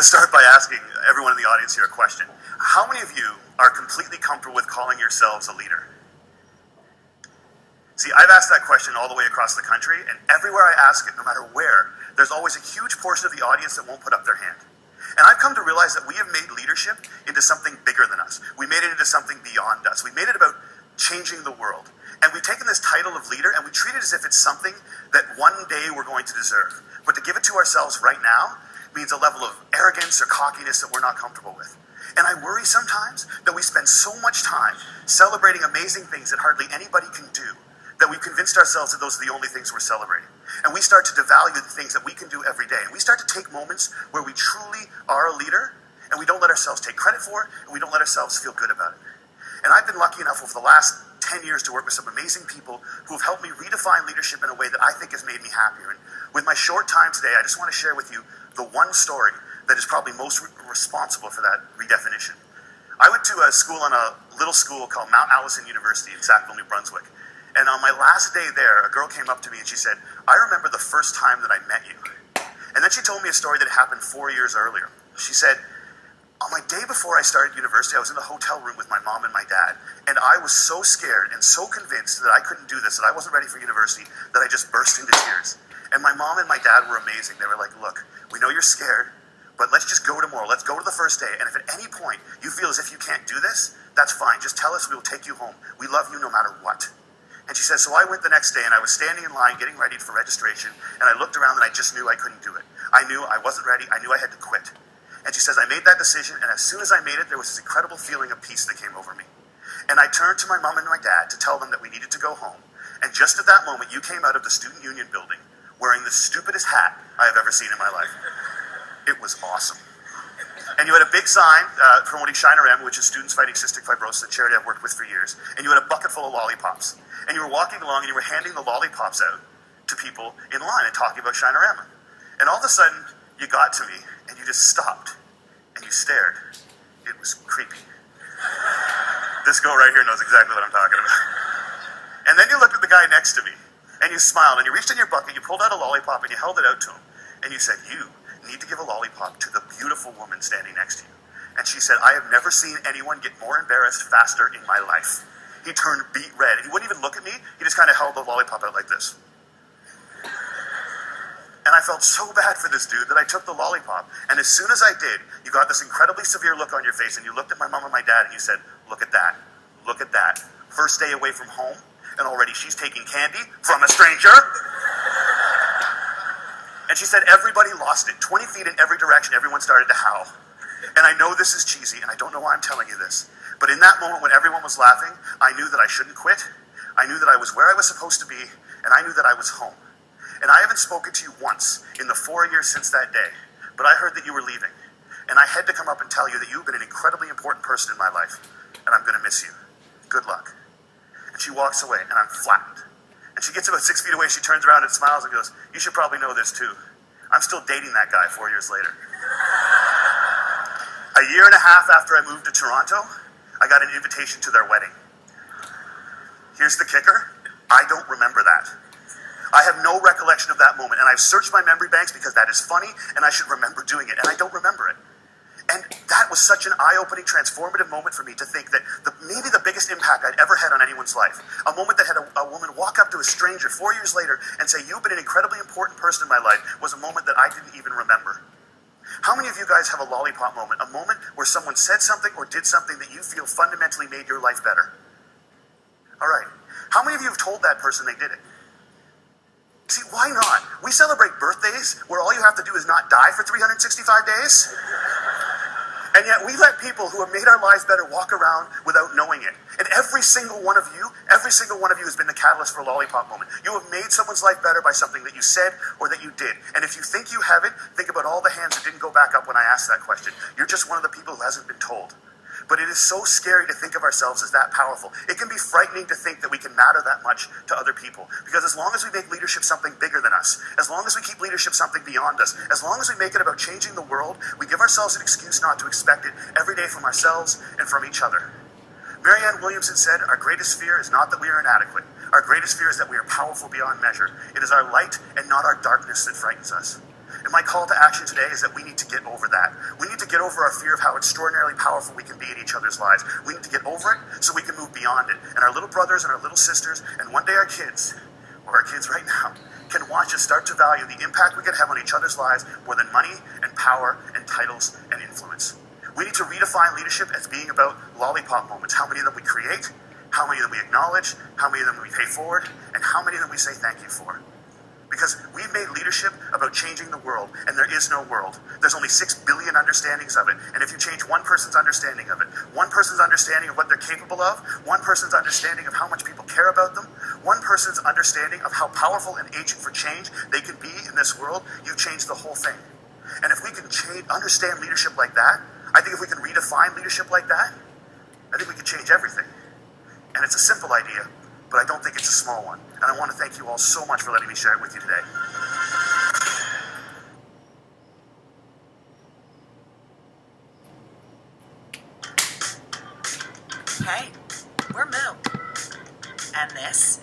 start by asking everyone in the audience here a question. How many of you are completely comfortable with calling yourselves a leader? See, I've asked that question all the way across the country, and everywhere I ask it, no matter where, there's always a huge portion of the audience that won't put up their hand. And I've come to realize that we have made leadership into something bigger than us. We made it into something beyond us. We made it about changing the world. And we've taken this title of leader and we treat it as if it's something that one day we're going to deserve. But to give it to ourselves right now means a level of arrogance or cockiness that we're not comfortable with. And I worry sometimes that we spend so much time celebrating amazing things that hardly anybody can do, that we've convinced ourselves that those are the only things we're celebrating. And we start to devalue the things that we can do every day. And we start to take moments where we truly are a leader, and we don't let ourselves take credit for it, and we don't let ourselves feel good about it. And I've been lucky enough over the last 10 years to work with some amazing people who have helped me redefine leadership in a way that I think has made me happier. And with my short time today, I just want to share with you the one story that is probably most responsible for that redefinition. I went to a school on a little school called Mount Allison University in Sackville, New Brunswick. And on my last day there, a girl came up to me and she said, I remember the first time that I met you. And then she told me a story that happened 4 years earlier. She said, on my day before I started university, I was in the hotel room with my mom and my dad. And I was so scared and so convinced that I couldn't do this, that I wasn't ready for university, that I just burst into tears. And my mom and my dad were amazing. They were like, look, we know you're scared, but let's just go tomorrow. Let's go to the first day. And if at any point you feel as if you can't do this, that's fine. Just tell us, we will take you home. We love you no matter what. And she says, so I went the next day and I was standing in line getting ready for registration, and I looked around and I just knew I couldn't do it. I knew I wasn't ready. I knew I had to quit. And she says, I made that decision, and as soon as I made it, there was this incredible feeling of peace that came over me. And I turned to my mom and my dad to tell them that we needed to go home. And just at that moment, you came out of the Student Union building wearing the stupidest hat I have ever seen in my life. It was awesome. And you had a big sign promoting Shine-R-M, which is Students Fighting Cystic Fibrosis, a charity I've worked with for years. And you had a bucket full of lollipops. And you were walking along and you were handing the lollipops out to people in line and talking about Shine-R-M. And all of a sudden, you got to me and you just stopped and you stared. It was creepy. This girl right here knows exactly what I'm talking about. And then you looked at the guy next to me and you smiled and you reached in your bucket, you pulled out a lollipop and you held it out to him. And you said, you need to give a lollipop to the beautiful woman standing next to you. And she said, I have never seen anyone get more embarrassed faster in my life. He turned beet red and he wouldn't even look at me. He just kind of held the lollipop out like this. And I felt so bad for this dude that I took the lollipop. And as soon as I did, you got this incredibly severe look on your face and you looked at my mom and my dad and you said, look at that. Look at that. First day away from home and already she's taking candy from a stranger. And she said everybody lost it. 20 feet in every direction, everyone started to howl. And I know this is cheesy and I don't know why I'm telling you this. But in that moment when everyone was laughing, I knew that I shouldn't quit. I knew that I was where I was supposed to be and I knew that I was home. And I haven't spoken to you once in the 4 years since that day, but I heard that you were leaving. And I had to come up and tell you that you've been an incredibly important person in my life, and I'm going to miss you. Good luck. And she walks away, and I'm flattened. And she gets about 6 feet away, she turns around and smiles and goes, you should probably know this too. I'm still dating that guy 4 years later. A year and a half after I moved to Toronto, I got an invitation to their wedding. Here's the kicker. I don't remember that. I have no recollection of that moment, and I've searched my memory banks because that is funny, and I should remember doing it, and I don't remember it. And that was such an eye-opening, transformative moment for me to think that maybe the biggest impact I'd ever had on anyone's life, a moment that had a woman walk up to a stranger 4 years later and say, you've been an incredibly important person in my life, was a moment that I didn't even remember. How many of you guys have a lollipop moment, a moment where someone said something or did something that you feel fundamentally made your life better? All right. How many of you have told that person they did it? See, why not? We celebrate birthdays where all you have to do is not die for 365 days. And yet we let people who have made our lives better walk around without knowing it. And every single one of you has been the catalyst for a lollipop moment. You have made someone's life better by something that you said or that you did. And if you think you haven't, think about all the hands that didn't go back up when I asked that question. You're just one of the people who hasn't been told. But it is so scary to think of ourselves as that powerful. It can be frightening to think that we can matter that much to other people. Because as long as we make leadership something bigger than us, as long as we keep leadership something beyond us, as long as we make it about changing the world, we give ourselves an excuse not to expect it every day from ourselves and from each other. Marianne Williamson said, our greatest fear is not that we are inadequate. Our greatest fear is that we are powerful beyond measure. It is our light and not our darkness that frightens us. And my call to action today is that we need to get over that. We need to get over our fear of how extraordinarily powerful we can be in each other's lives. We need to get over it so we can move beyond it. And our little brothers and our little sisters, and one day our kids, or our kids right now, can watch us start to value the impact we can have on each other's lives more than money and power and titles and influence. We need to redefine leadership as being about lollipop moments. How many of them we create, how many of them we acknowledge, how many of them we pay forward, and how many of them we say thank you for. Because we've made leadership about changing the world, and there is no world. There's only 6 billion understandings of it. And if you change one person's understanding of it, one person's understanding of what they're capable of, one person's understanding of how much people care about them, one person's understanding of how powerful and agent for change they can be in this world, you change the whole thing. And if we can understand leadership like that, I think if we can redefine leadership like that, I think we can change everything. And it's a simple idea, but I don't think it's a small one. And I want to thank you all so much for letting me share it with you today. Hey, we're Moo, and this